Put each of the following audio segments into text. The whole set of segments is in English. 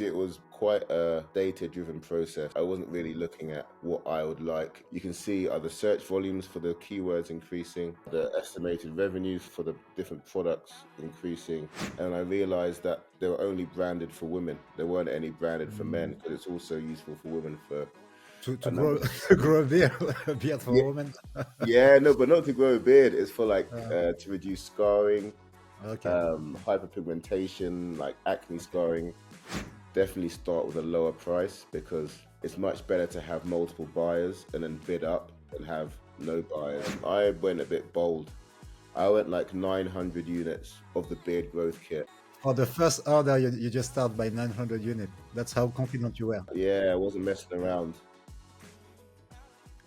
It was quite a data-driven process. I wasn't really looking at what I would like. You can see the search volumes for the keywords increasing, the estimated revenues for the different products increasing, and I realized that they were only branded for women. There weren't any branded for men because it's also useful for women for To a number grow of to different. grow a beard Yeah, for women. yeah, no, but not to grow a beard. It's for Uh, to reduce scarring, okay. hyperpigmentation, like acne scarring. Definitely start with a lower price because it's much better to have multiple buyers and then bid up than have no buyers. I went a bit bold. I went like 900 units of the beard growth kit. For the first order, you just start by 900 units. That's how confident you were. Yeah, I wasn't messing around.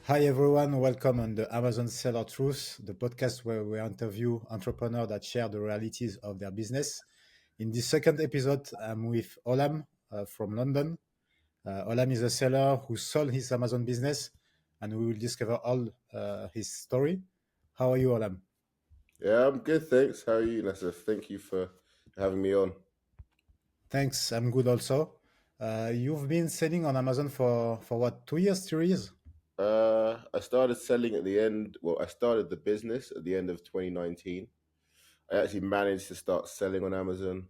Hi everyone, welcome on the Amazon Seller Truth, the podcast where we interview entrepreneurs that share the realities of their business. In this second episode, I'm with Olam from London. Olam is a seller who sold his Amazon business, and we will discover all his story. How are you, Olam? Yeah, I'm good, thanks. How are you, Nessa? Thank you for having me on. Thanks, I'm good also. You've been selling on Amazon for what, 2 years, 3 years? I started selling at the end. Well, I started the business at the end of 2019. I actually managed to start selling on Amazon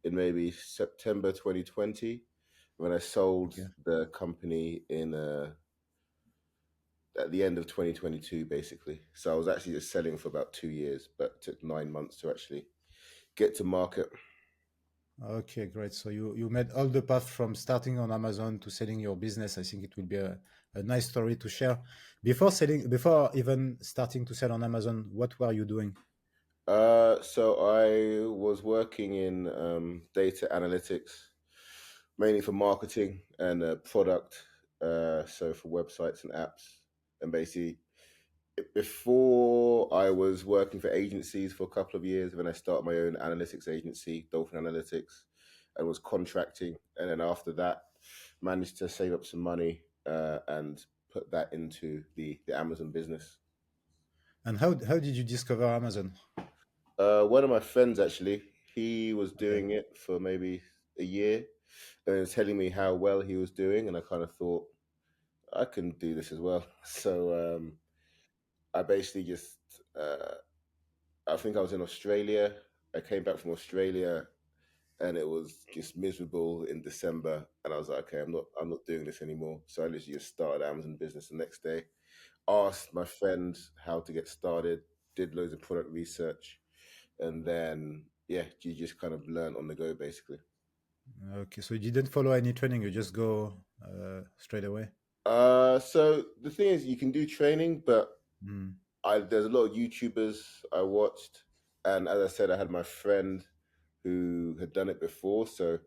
in maybe September 2020 when I sold Okay. the company in at the end of 2022, basically. So I was actually just selling for about 2 years, but it took 9 months to actually get to market. Okay, great. So you made all the path from starting on Amazon to selling your business. I think it will be a nice story to share. Before even starting to sell on Amazon, what were you doing? So I was working in data analytics, mainly for marketing and product. So for websites and apps, and basically before I was working for agencies for a couple of years when I started my own analytics agency, Dolphin Analytics, and was contracting. And then after that, managed to save up some money and put that into the Amazon business. And how did you discover Amazon? One of my friends actually, he was Okay. doing it for maybe a year and was telling me how well he was doing, and I kind of thought I can do this as well. So I basically just I think I was in Australia. I came back from Australia and it was just miserable in December. And I was like, okay, I'm not doing this anymore. So I literally just started Amazon business the next day. Asked my friend how to get started, did loads of product research, and then yeah, you just kind of learn on the go basically. Okay. So you didn't follow any training. You just go straight away. So the thing is you can do training, but Mm. there's a lot of YouTubers I watched, and as I said, I had my friend who had done it before, so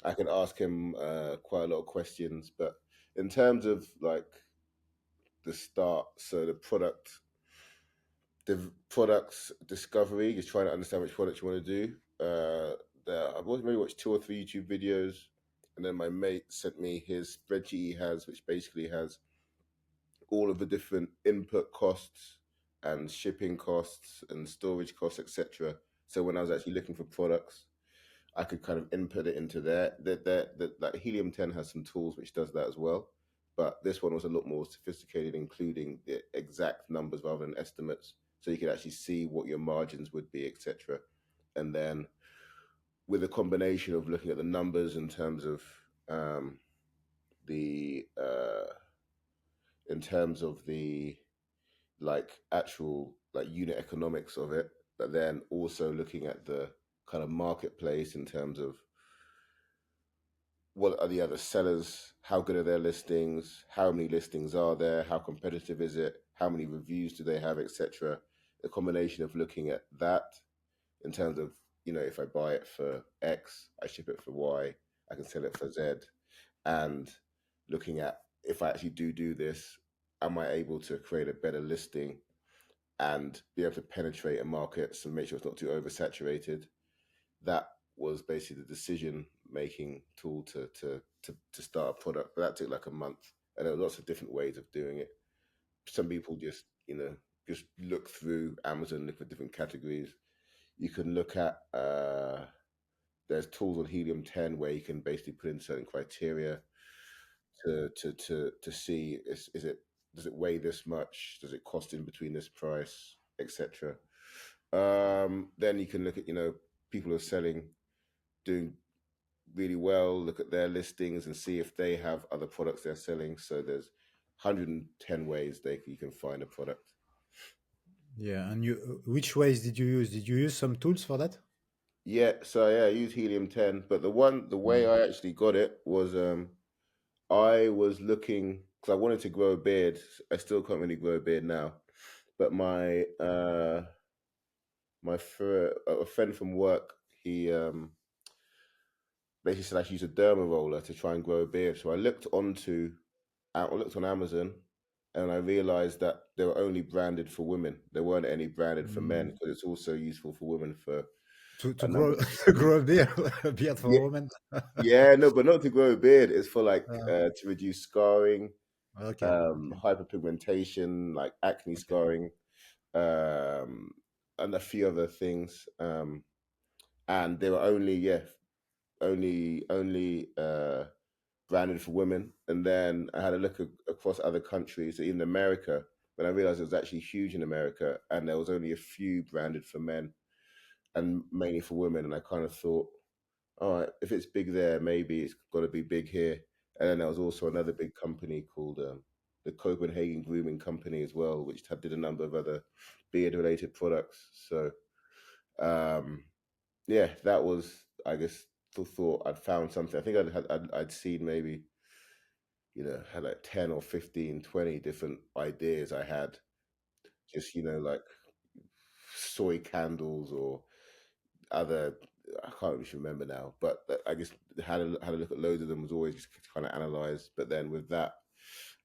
I could ask him quite a lot of questions. But in terms of like the start, so the products discovery, just trying to understand which product you want to do. I've maybe watched 2 or 3 YouTube videos, and then my mate sent me his spreadsheet he has, which basically has all of the different input costs and shipping costs and storage costs, etc. So when I was actually looking for products, I could kind of input it into there. That like Helium 10 has some tools which does that as well, but this one was a lot more sophisticated, including the exact numbers rather than estimates, so you could actually see what your margins would be, etc. And then with a combination of looking at the numbers um, the in terms of the like actual like unit economics of it, but then also looking at the kind of marketplace in terms of what are the other sellers, how good are their listings, how many listings are there, how competitive is it, how many reviews do they have, etc. A combination of looking at that in terms of, if I buy it for X, I ship it for Y, I can sell it for Z, and looking at if I actually do this, am I able to create a better listing and be able to penetrate a market and make sure it's not too oversaturated. That was basically the decision making tool to start a product. But that took like a month, and there were lots of different ways of doing it. Some people just look through Amazon, look for different categories. You can look at there's tools on Helium 10 where you can basically put in certain criteria to see is it does it weigh this much? Does it cost in between this price, etc. Then you can look at people who are selling doing really well. Look at their listings and see if they have other products they're selling. So there's 110 ways you can find a product. Yeah, and which ways did you use? Did you use some tools for that? Yeah, so yeah, I use Helium 10, but the way Mm. I actually got it was I was looking because I wanted to grow a beard. I still can't really grow a beard now, but a friend from work, he basically said I should use a derma roller to try and grow a beard. So I looked on Amazon, and I realized that they were only branded for women. There weren't any branded for men Mm. because it's also useful for women for To a number grow of to different grow reasons. a beard, a beard for Yeah, a woman. yeah, no, but not to grow a beard. It's for Uh, to reduce scarring, okay, okay, hyperpigmentation, like acne okay. scarring, um, and a few other things. And they were only branded for women. And then I had a look across other countries, even America, when I realized it was actually huge in America, and there was only a few branded for men and mainly for women. And I kind of thought, all right, if it's big there, maybe it's got to be big here. And then there was also another big company called the Copenhagen Grooming Company as well, which did a number of other beard-related products. So um, yeah, that was, I guess, the thought I'd found something. I think I'd seen maybe had like 10 or 15, 20 different ideas I had, just like soy candles or other. I can't really remember now, but I guess had a look at loads of them, was always just kind of analyze. But then with that,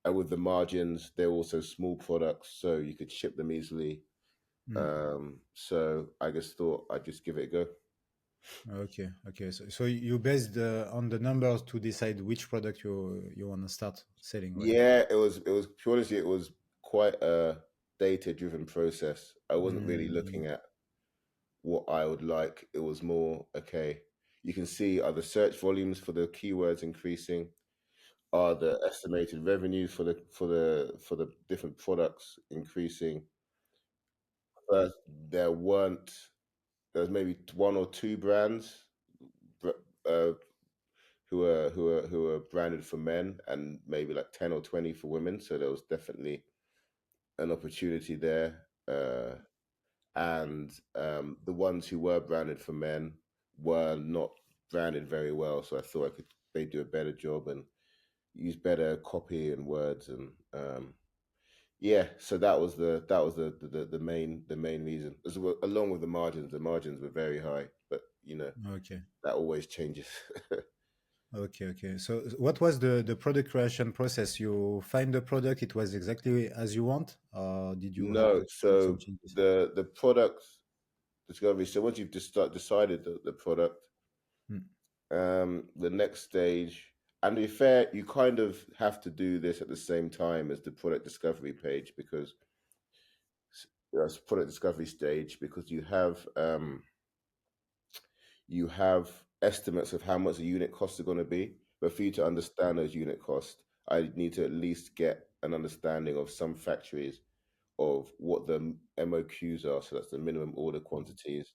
and with the margins, they're also small products, so you could ship them easily. Mm. So I just thought I'd just give it a go. Okay, okay. So you based on the numbers to decide which product you want to start selling, right? Yeah, it was honestly, it was quite a data driven process. I wasn't really Mm, looking at what I would like. It was more, okay, you can see, are the search volumes for the keywords increasing? Are the estimated revenues for the different products increasing? First, there weren't there was maybe one or two brands uh, who are branded for men, and maybe like 10 or 20 for women. So there was definitely an opportunity there. And the ones who were branded for men were not branded very well. So I thought they do a better job and use better copy and words. And yeah, so that was the main reason, as well, along with the margins. The margins were very high, but okay, that always changes. okay, okay. So what was the product creation process? You find the product, it was exactly as you want, or did you have No, to do some so changes? the product discovery. So once you've just decided the product, Mm, the next stage, and to be fair, you kind of have to do this at the same time as the product discovery page, because product discovery stage, because you have estimates of how much the unit costs are going to be. But for you to understand those unit costs, I need to at least get an understanding of some factories of what the MOQs are. So that's the minimum order quantities.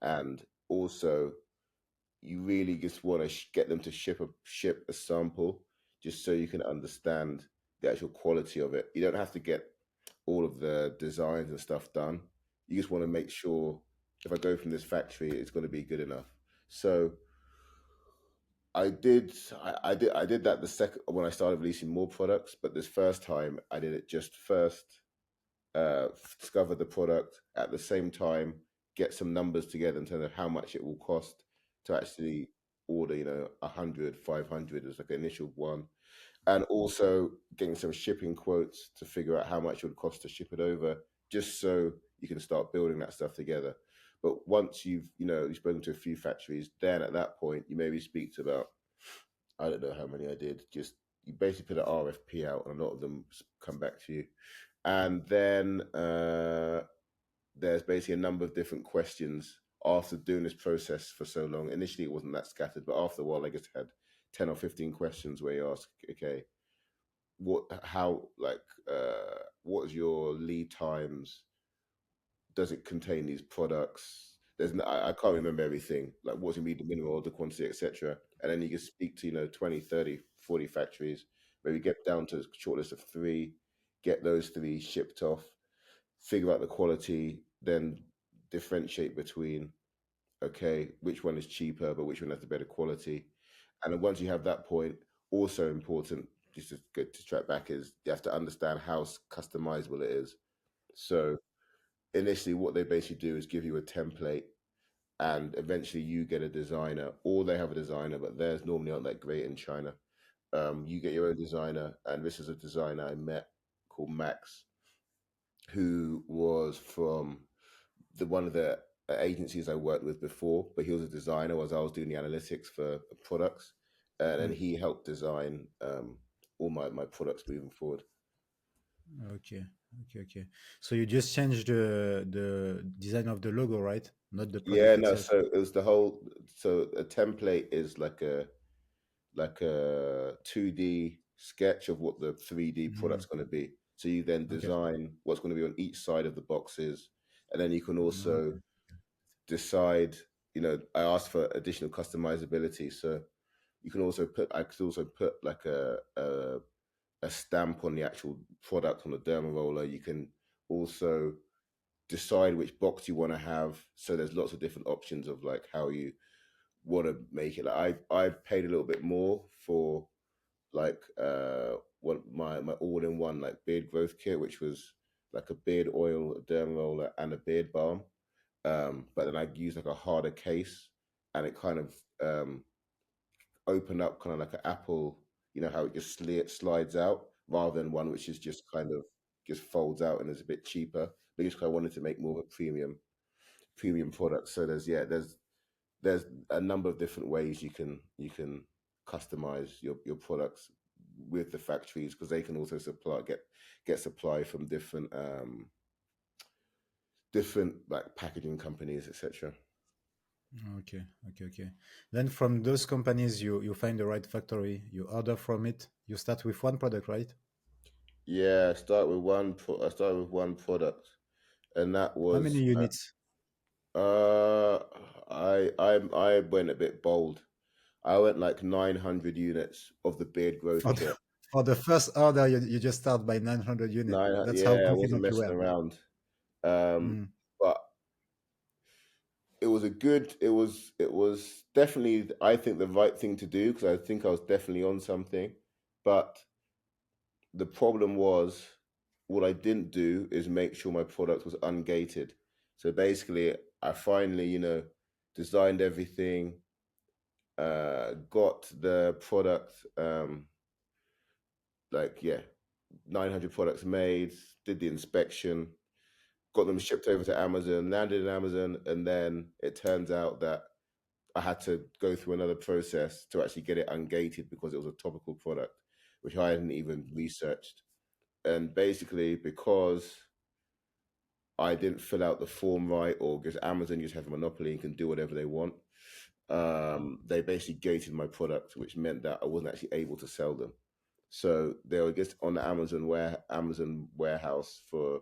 And also, you really just want to get them to ship a sample, just so you can understand the actual quality of it. You don't have to get all of the designs and stuff done. You just want to make sure, if I go from this factory, it's going to be good enough. So I did that the second when I started releasing more products, but this first time I did it just first, discover the product, at the same time get some numbers together in terms of how much it will cost to actually order 100, 500 as like an initial one, and also getting some shipping quotes to figure out how much it would cost to ship it over, just so you can start building that stuff together. But once you've spoken to a few factories, then at that point you maybe speak to about, I don't know how many I did. Just you basically put an RFP out, and a lot of them come back to you. And then there's basically a number of different questions after doing this process for so long, initially it wasn't that scattered, but after a while, I just had 10 or 15 questions where you ask, okay, how, like, what is your lead times? Does it contain these products? I can't remember everything, like what's going to be the minimum order quantity, etc. And then you can speak to, 20, 30, 40 factories, maybe get down to a short list of three, get those three shipped off, figure out the quality, then differentiate between, okay, which one is cheaper, but which one has the better quality. And then once you have that point, also important, just to get to track back, is you have to understand how customizable it is. So initially, what they basically do is give you a template, and eventually you get a designer, or they have a designer, but theirs normally aren't that great in China. You get your own designer, and this is a designer I met called Max, who was from the one of the agencies I worked with before, but he was a designer as I was doing the analytics for products, and then Mm. he helped design all my products moving forward. Okay, okay. So you just changed the design of the logo, right? Not the Yeah, product no, itself. so it was the whole. So a template is like a 2D sketch of what the 3D Mm. product's going to be. So you then Okay. design what's going to be on each side of the boxes, and then you can also Okay. decide. I asked for additional customizability, so you can also put. I could also put like a stamp on the actual product on the derma roller. You can also decide which box you want to have. So there's lots of different options of like how you want to make it. Like I've paid a little bit more for like what my all in one like beard growth kit, which was like a beard oil, a derma roller, and a beard balm. But then I used like a harder case, and it kind of opened up kind of like an apple. You know how it just slides out rather than one which is just kind of just folds out and is a bit cheaper. But just kind of wanted to make more of a premium product. So there's a number of different ways you can customize your products with the factories, because they can also get supply from different like packaging companies, etc. Okay, okay. Then from those companies, you find the right factory, you order from it. You start with one product, right? Yeah, I started with one product, and that How many was units? uh I went a bit bold. I went like 900 units of the beard growth For the, kit. for the first order, you just start by 900 units. That's how Yeah, I wasn't confident you messing were. around. Um, Mm. but it was definitely, I think, the right thing to do, because I think I was definitely on something. But the problem was, what I didn't do is make sure my product was ungated. So basically, I finally, designed everything, got the product, like, yeah, 900 products made, did the inspection, got them shipped over to Amazon, landed in Amazon, and then it turns out that I had to go through another process to actually get it ungated because it was a topical product, which I hadn't even researched. And basically, because I didn't fill out the form right, or because Amazon just have a monopoly and can do whatever they want, they basically gated my product, which meant that I wasn't actually able to sell them. So they were just on the Amazon warehouse for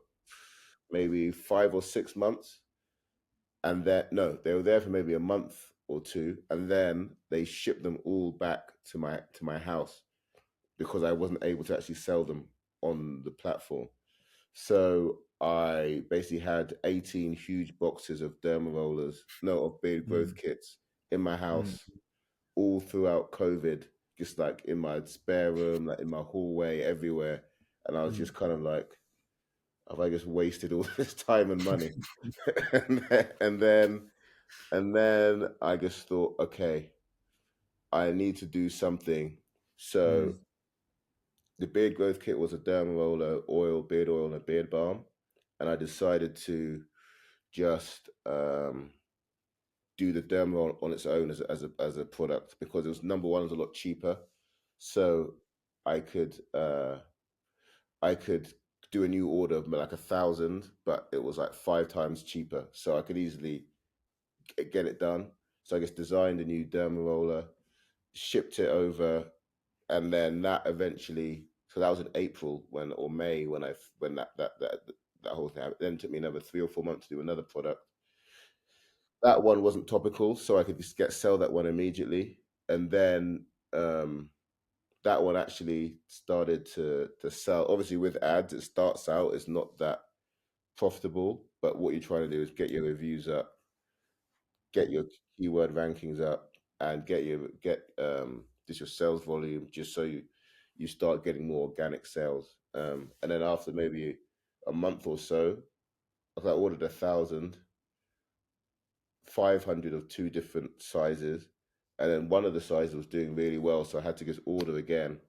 maybe 5 or 6 months, and then no, they were there for maybe a month or two, and then they shipped them all back to my house because I wasn't able to actually sell them on the platform. So I basically had 18 huge boxes of derma rollers, no, of beard growth Mm. kits in my Mm. house all throughout COVID, just like in my spare room, like in my hallway, everywhere. And I was Mm. just kind of like, have I just wasted all this time and money? And then I just thought, okay, I need to do something. So Mm. the beard growth kit was a derma roller, beard oil, and a beard balm. And I decided to just do the derma roll on its own as a product, because it was, number one, it was a lot cheaper. So I could uh, I could do a new order of like 1,000, but it was like 5 times cheaper. So I could easily get it done. So I just designed a new derma roller, shipped it over, and then that eventually. So that was in April when or May when that whole thing happened. Then it took me another 3 or 4 months to do another product. That one wasn't topical, so I could just sell that one immediately, and then um, that one actually started to sell. Obviously, with ads, it starts out it's not that profitable, but what you're trying to do is get your reviews up, get your keyword rankings up, and get just your sales volume, just so you start getting more organic sales. And then after maybe a month or so, I ordered 1,500 of two different sizes, and then one of the sizes was doing really well, so I had to just order again.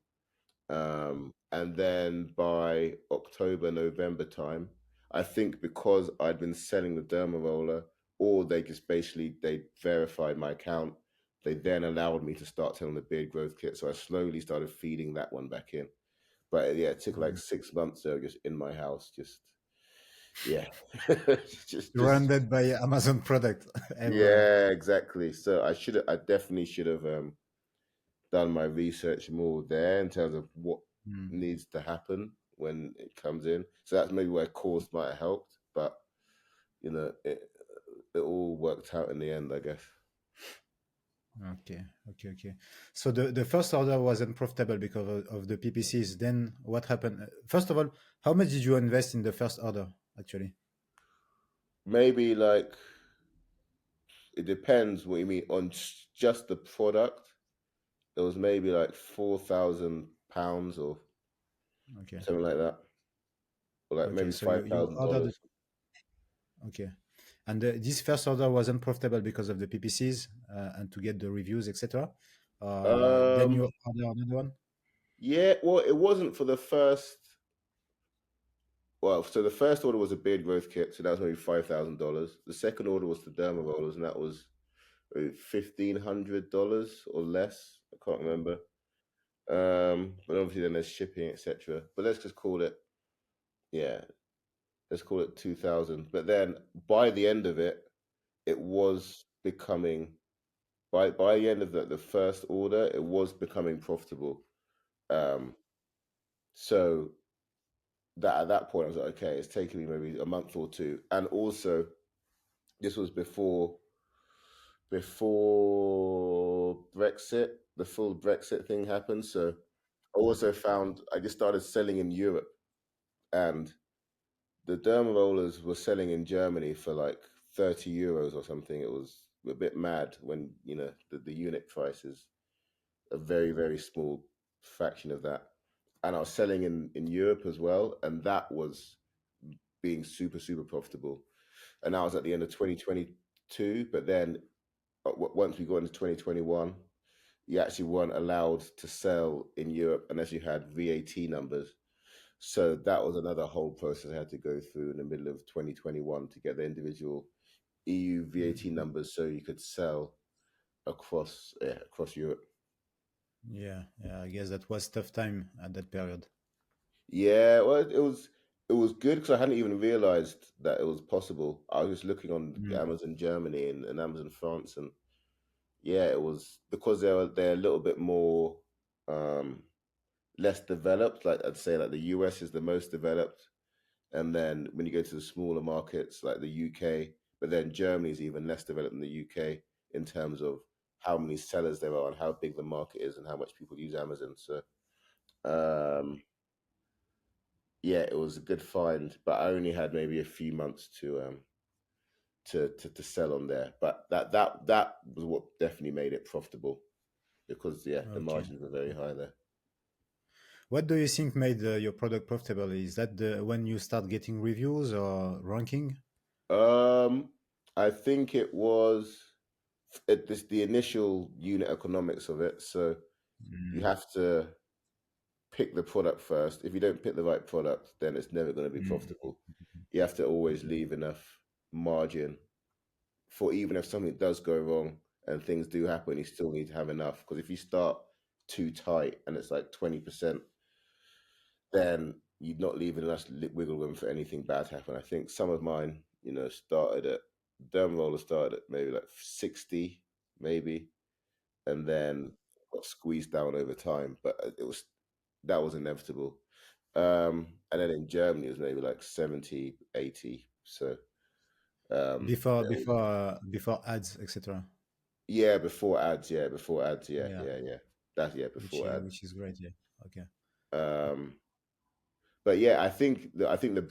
And then by October, November time, I think because I'd been selling the derma roller, or they just basically they verified my account, they then allowed me to start selling the beard growth kit. So I slowly started feeding that one back in. But yeah, it took like Mm. 6 months though, just in my house, just yeah, just Surrounded by Amazon product everywhere. yeah, exactly. So I definitely should have done my research more there in terms of what Mm. needs to happen when it comes in. So that's maybe where course might have helped, but it all worked out in the end, I guess. Okay, okay. So the first order wasn't profitable because of the PPCs. Then what happened? First of all, how much did you invest in the first order, actually? Maybe like it depends what you mean on just the product. It was maybe like £4,000 or Okay, something like that, or like okay. maybe So five you thousand ordered, dollars. okay. And this first order wasn't profitable because of the PPCs and to get the reviews, etc. Then Um, you order another one? yeah, well, it wasn't for the first. Well, so the first order was a beard growth kit, so that was maybe $5,000. The second order was the derma rollers, and that was $1,500 or less. I can't remember. But obviously then there's shipping, etc. But let's just call it, yeah, let's call it 2,000. But then by the end of it, it was becoming by the end of the first order, it was becoming profitable. Um, so that at that point I was like, okay, it's taken me maybe a month or two, and also this was before Brexit, the full Brexit thing happened. So I also found I just started selling in Europe, and the derma rollers were selling in Germany for like €30 or something. It was a bit mad when the unit price is a very very small fraction of that. And I was selling in Europe as well, and that was being super super profitable. And that was at the end of 2022. But then once we got into 2021, you actually weren't allowed to sell in Europe unless you had VAT numbers. So that was another whole process I had to go through in the middle of 2021 to get the individual EU VAT Mhm. numbers so you could sell across Europe. Yeah, yeah. I guess that was tough time at that period. Yeah, well, it was good because I hadn't even realized that it was possible. I was just looking on Mm. Amazon Germany and Amazon France, and yeah, it was because they're a little bit more um, less developed. Like I'd say, like the US is the most developed, and then when you go to the smaller markets like the UK, but then Germany is even less developed than the UK in terms of how many sellers there are and how big the market is and how much people use Amazon. So um, yeah, it was a good find, but I only had maybe a few months to sell on there. But that was what definitely made it profitable because yeah, the Okay. margins were very high there. What do you think made your product profitable? Is that when you start getting reviews or ranking? Um, I think this the initial unit economics of it. So you Mm. have to pick the product first. If you don't pick the right product, then it's never going to be Mm. profitable. You have to always Okay. leave enough margin for even if something does go wrong and things do happen, you still need to have enough. Because if you start too tight and it's like 20%, then you're not leaving enough wiggle room for anything bad to happen. I think some of mine, started at derma roller started at maybe like 60, maybe, and then got squeezed down over time. But it was that was inevitable. And then in Germany it was maybe like 70, 80. So before there was- before ads, etc. yeah, before ads, yeah, before ads, yeah, Yeah, yeah, yeah. That's yeah, before ads. which is great. Yeah. Okay. Um, but yeah, I think the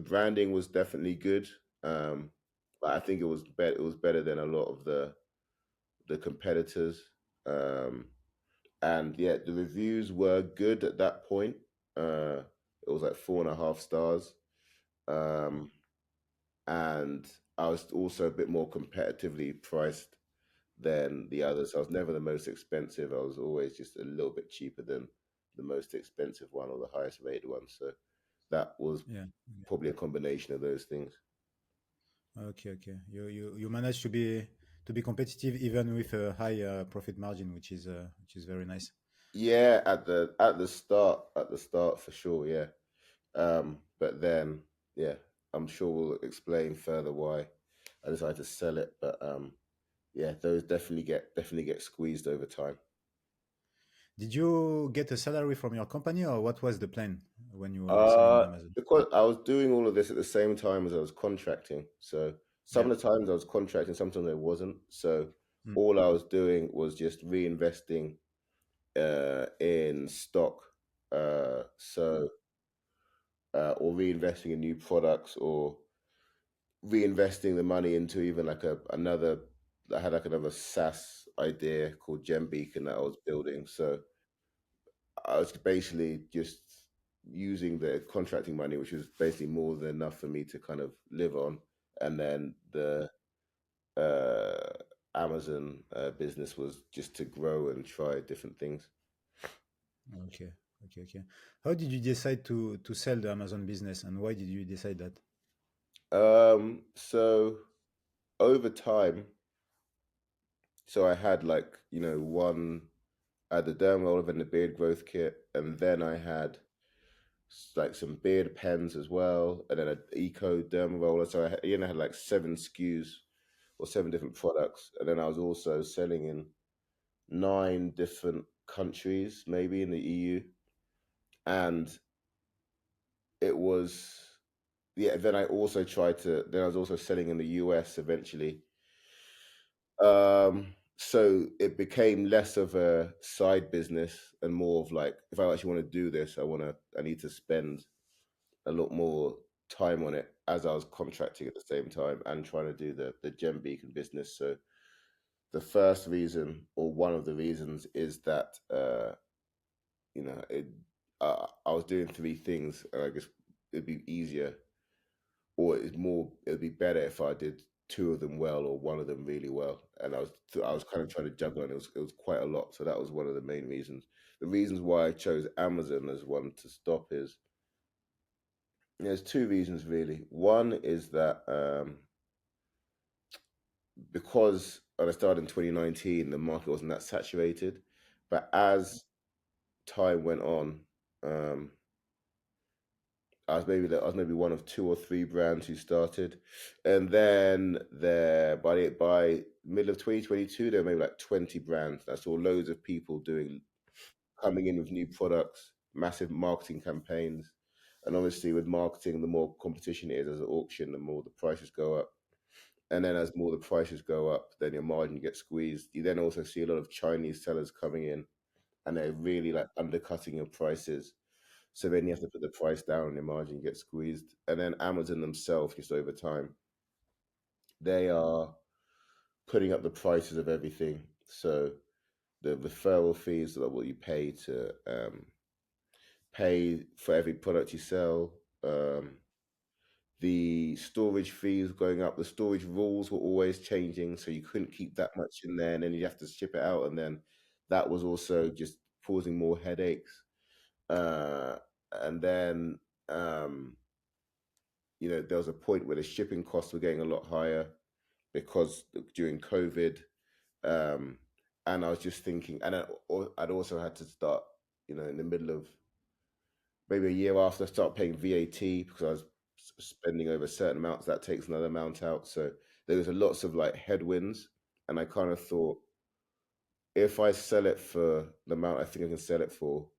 branding was definitely good. Um, but I think it was better than a lot of the competitors. Um, and yeah, the reviews were good at that point. Uh, it was like 4.5 stars. Um, and I was also a bit more competitively priced than the others. I was never the most expensive. I was always just a little bit cheaper than the most expensive one or the highest rated one. So that was Yeah. probably a combination of those things. Okay. Okay. You managed to be competitive even with a high profit margin, which is very nice. Yeah, at the start for sure, yeah. But then, yeah, I'm sure we'll explain further why I decided to sell it. But yeah, those definitely get squeezed over time. Did you get a salary from your company, or what was the plan when you were selling on Amazon? Because I was doing all of this at the same time as I was contracting. So Yeah. some of the times I was contracting, sometimes I wasn't. So Mm. all I was doing was just reinvesting in stock. So or reinvesting in new products or reinvesting the money into even like a another I had like another SaaS idea called Gem Beacon that I was building. So I was basically just using the contracting money, which was basically more than enough for me to kind of live on, and then the uh, Amazon business was just to grow and try different things. Okay. Okay. Okay. How did you decide to sell the Amazon business, and why did you decide that? So over time, so I had like one I had the derm roller and the beard growth kit, and then I had like some beard pens as well, and then an eco derma roller. So I had like 7 SKUs or 7 different products, and then I was also selling in 9 different countries, maybe in the EU, and it was yeah. Then I also tried to. Then I was also selling in the US eventually. So it became less of a side business and more of like, if I actually want to do this, I need to spend a lot more time on it as I was contracting at the same time and trying to do the Gem Beacon business. So the first reason, or one of the reasons, is that you know it. I was doing 3 things, and I guess it'd be easier, or it's more. It'd be better if I did 2 of them well, or one of them really well. And I was kind of trying to juggle, and it was quite a lot. So that was one of the main reasons. The reasons why I chose Amazon as one to stop is there's 2 reasons really. One is that because when I started in 2019, the market wasn't that saturated, but as time went on, um, I was maybe one of 2 or 3 brands who started, and then there by middle of 2022, there were maybe like 20 brands. I saw loads of people doing coming in with new products, massive marketing campaigns, and obviously with marketing, the more competition it is as an auction, the more the prices go up. And then as more the prices go up, then your margin gets squeezed. You then also see a lot of Chinese sellers coming in, and they're really like undercutting your prices. So then you have to put the price down and your margin gets squeezed. And then Amazon themselves, just over time, they are putting up the prices of everything. So the referral fees are what you pay for every product you sell. The storage fees going up. The storage rules were always changing, so you couldn't keep that much in there, and then you have to ship it out, and then that was also just causing more headaches. Uh, and then um, there was a point where the shipping costs were getting a lot higher because during COVID, um, and I was just thinking, and I'd also had to start, in the middle of maybe a year after, start paying VAT because I was spending over certain amounts. That takes another amount out. So there was a lots of like headwinds, and I kind of thought if I sell it for the amount I think I can sell it for,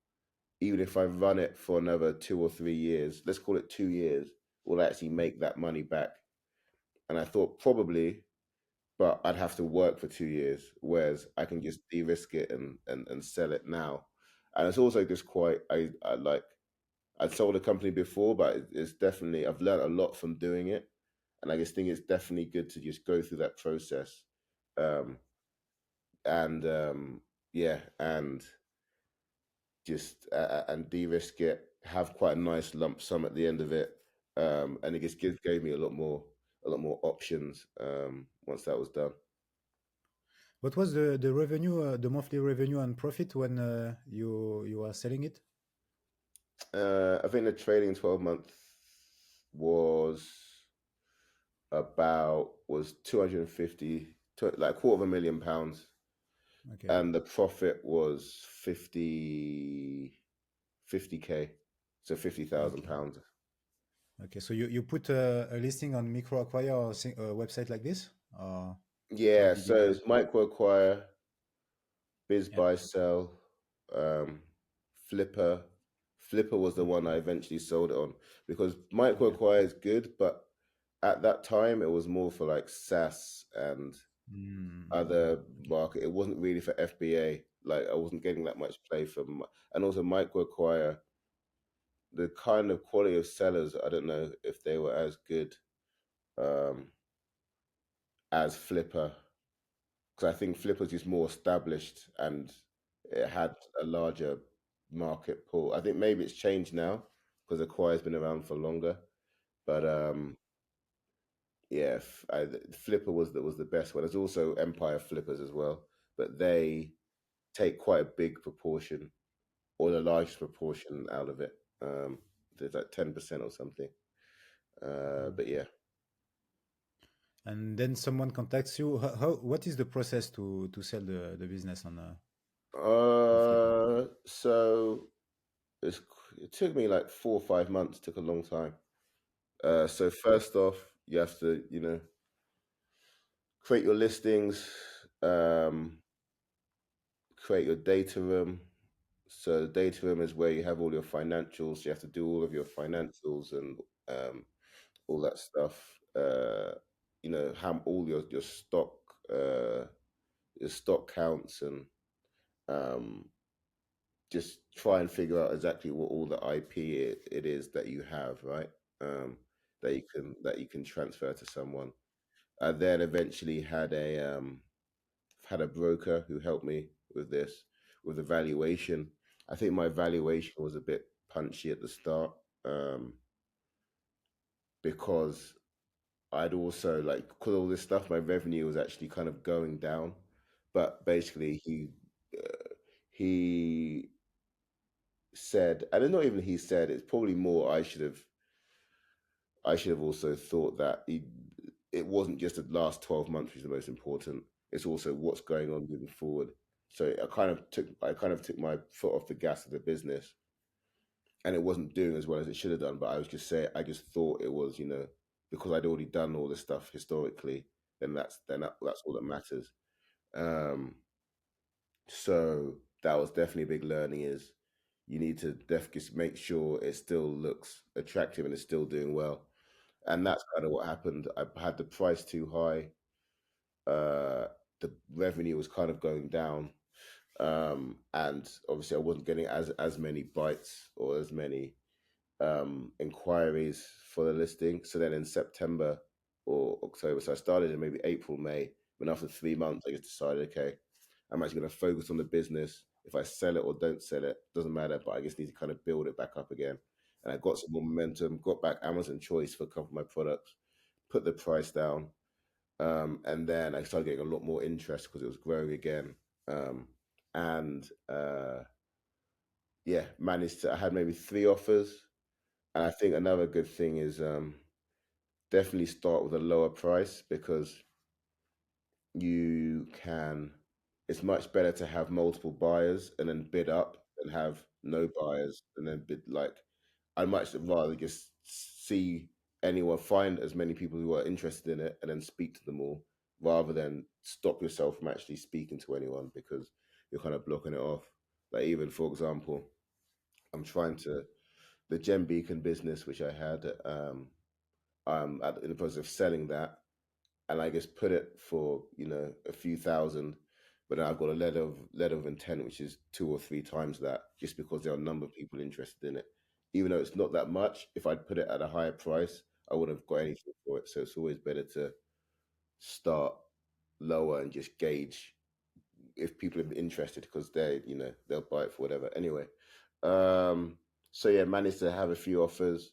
even if I run it for another 2 or 3 years, let's call it 2 years, will I actually make that money back? And I thought probably, but I'd have to work for 2 years, whereas I can just de-risk it and sell it now. And it's also just quite I like I'd sold a company before, but it's definitely I've learned a lot from doing it, and I just think it's definitely good to just go through that process, um, and yeah, and just and de-risk it, have quite a nice lump sum at the end of it, and it just gave me a lot more options once that was done. What was the revenue, the monthly revenue and profit when you are selling it? I think the trailing 12 month was was 250 like £250,000, Okay, and the profit was 50k, so fifty thousand okay, pounds. okay. So you put a listing on micro acquire or a website like this, or how Yeah, did you so do it? it's micro acquire, biz Yeah. buy sell, um, Flipper. Flipper was the one Okay. I eventually sold it on, because micro Okay. acquire is good, but at that time it was more for like SaaS and Mm, other okay. market. It wasn't really for FBA. Like I wasn't getting that much play from, and also micro acquire. The kind of quality of sellers, I don't know if they were as good um, as Flipper, because I think Flipper's just more established and it had a larger market pool. I think maybe it's changed now because Acquire's been around for longer, but yeah, Flipper was the best one. There's also Empire Flippers as well, but they take quite a big proportion or the largest proportion out of it. There's like 10% or something. Mhm. But yeah. And then someone contacts you. What is the process to sell the business on Flipper? So it's, it took me like 4 or 5 months. Took a long time. So first off, you have to, create your listings, um, create your data room. So the data room is where you have all your financials. You have to do all of your financials and um, all that stuff. How all your stock, uh, your stock counts, and um, just try and figure out exactly what all the IP it is that you have, right? Um, that you can transfer to someone. I then eventually had a broker who helped me with this, with the valuation. I think my valuation was a bit punchy at the start, um, because I'd also like, because all this stuff, my revenue was actually kind of going down. But basically, he said, and it's not even he said, it's probably more I should have also thought that it wasn't just the last 12 months which is the most important. It's also what's going on moving forward. So I kind of took my foot off the gas of the business, and it wasn't doing as well as it should have done. But I just thought it was, because I'd already done all this stuff historically, that's all that matters. Um, so that was definitely a big learning, is you need to just make sure it still looks attractive and it's still doing well. And that's kind of what happened. I had the price too high. Uh, the revenue was kind of going down, and obviously I wasn't getting as many bites or as many inquiries for the listing. So then in September or October, so I started in maybe April, May. But after 3 months, I just decided, okay, I'm actually going to focus on the business. If I sell it or don't sell it, doesn't matter. But I just need to kind of build it back up again. And I got some more momentum. Got back Amazon Choice for a couple of my products. Put the price down, and then I started getting a lot more interest because it was growing again. Um, and yeah, managed to. I had maybe 3 offers, and I think another good thing is definitely start with a lower price, because you can. It's much better to have multiple buyers and then bid up than have no buyers and then bid like. I'd much rather just see. anyone, find as many people who are interested in it and then speak to them all, rather than stop yourself from actually speaking to anyone because you're kind of blocking it off. Like, even for example, I'm trying to the Gem Beacon business which I had. In the process of selling that, and I just put it for a few thousand, but then I've got a letter of intent which is two or three times that, just because there are a number of people interested in it. Even though it's not that much, if I'd put it at a higher price, I wouldn't have got anything for it. So it's always better to start lower and just gauge if people are interested, because they'll buy it for whatever. Anyway, um, so yeah, managed to have a few offers.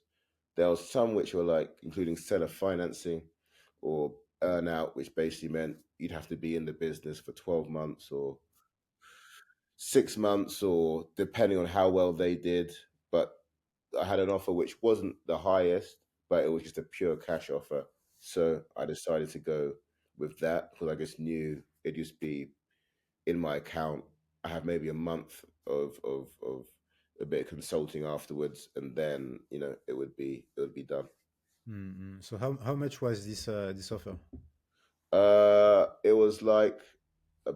There was some which were like including seller financing or earn out, which basically meant you'd have to be in the business for 12 months or 6 months, or depending on how well they did. But I had an offer which wasn't the highest, but it was just a pure cash offer. So I decided to go with that because I just knew it'd just be in my account. I have maybe a month of a bit of consulting afterwards, and then it would be done. Mm-hmm. So how much was this offer? It was like uh,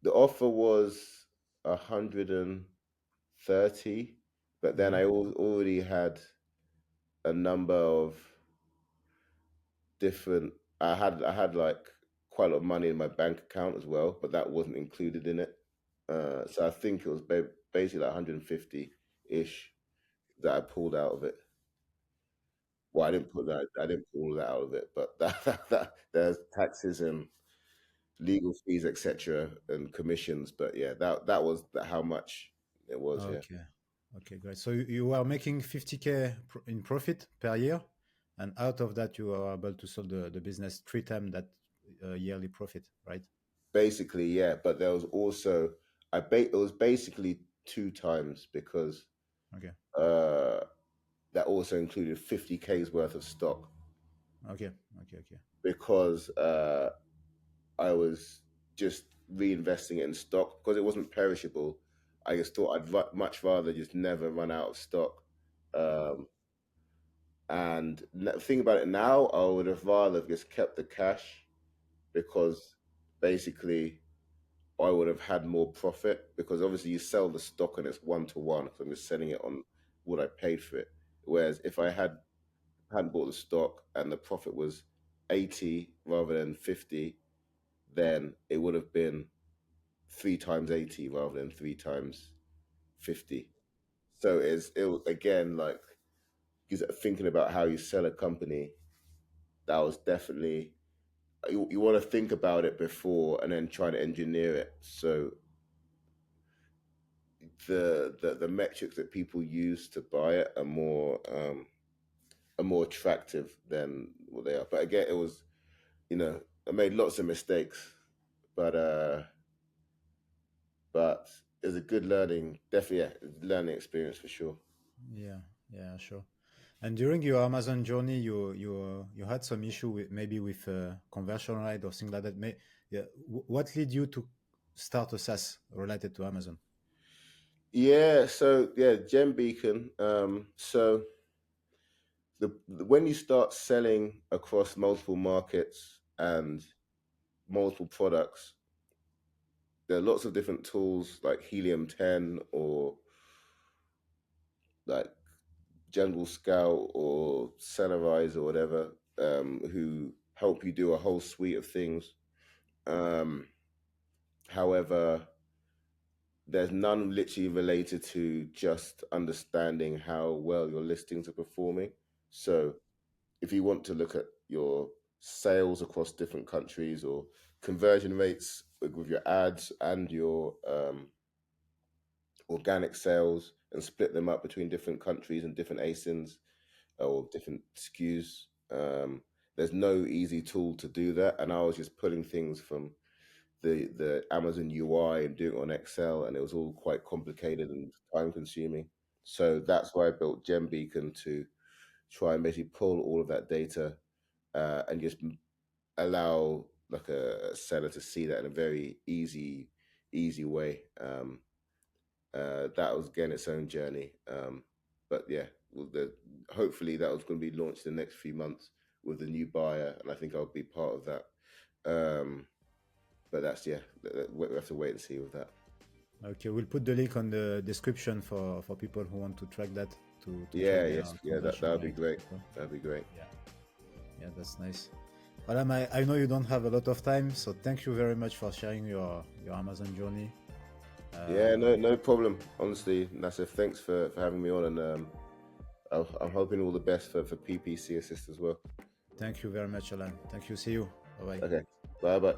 the offer was 130, but then Mm-hmm. already had a number of different. I had like quite a lot of money in my bank account as well, but that wasn't included in it. So I think it was basically like 150 ish that I pulled out of it. Well, I didn't put that. I didn't pull all that out of it, but there's taxes and legal fees, etc., and commissions. But yeah, that was how much it was. Yeah, Okay. Okay, great. So you are making 50K in profit per year, and out of that, you are able to sell the business three times that yearly profit, right? basically, yeah. But there was also it was basically two times, because Okay. uh, that also included 50K's worth of stock, Okay. Okay. Okay. because I was just reinvesting it in stock because it wasn't perishable. I just thought much rather just never run out of stock. Um, and think about it now, I would have rather just kept the cash, because basically I would have had more profit, because obviously you sell the stock and it's one to one. So I'm just selling it on what I paid for it. Whereas if I hadn't bought the stock and the profit was 80 rather than 50, then it would have been three times 80 rather than three times 50. So again, like, because thinking about how you sell a company, that was definitely, you want to think about it before and then try to engineer it. So the metrics that people use to buy it are more attractive than what they are. But again, I made lots of mistakes, but but it's a good learning, definitely, yeah, learning experience for sure. Yeah. Yeah. Sure. And during your Amazon journey, you had some issue with maybe with conversion rate or things like that. Yeah, what led you to start a SaaS related to Amazon? Yeah, so yeah, Gem Beacon. So when you start selling across multiple markets and multiple products, there are lots of different tools like Helium 10 or like Jungle Scout or Cellarize or whatever, who help you do a whole suite of things. Um, However, there's none literally related to just understanding how well your listings are performing. So if you want to look at your sales across different countries, or conversion rates with your ads and your organic sales, and split them up between different countries and different ASINs or different SKUs, there's no easy tool to do that. And I was just pulling things from the Amazon UI and doing it on Excel, and it was all quite complicated and time consuming. So that's why I built Gem Beacon, to try and basically pull all of that data, and just allow like a seller to see that in a very easy way. That was again its own journey. but yeah, hopefully that was going to be launched in the next few months with the new buyer, and I think I'll be part of that. But that's we have to wait and see with that. Okay, we'll put the link on the description for people who want to track that to track Yeah, their yes, yeah, conversion that would be rate, great. etc. That'd be great. Yeah, yeah, that's nice. Well, I know you don't have a lot of time, so thank you very much for sharing your Amazon journey. Yeah, no problem. Honestly, Nasser, thanks for having me on, and I'm hoping all the best for PPC Assist as well. Thank you very much, Alan. Thank you. See you. Bye bye. Okay, bye bye.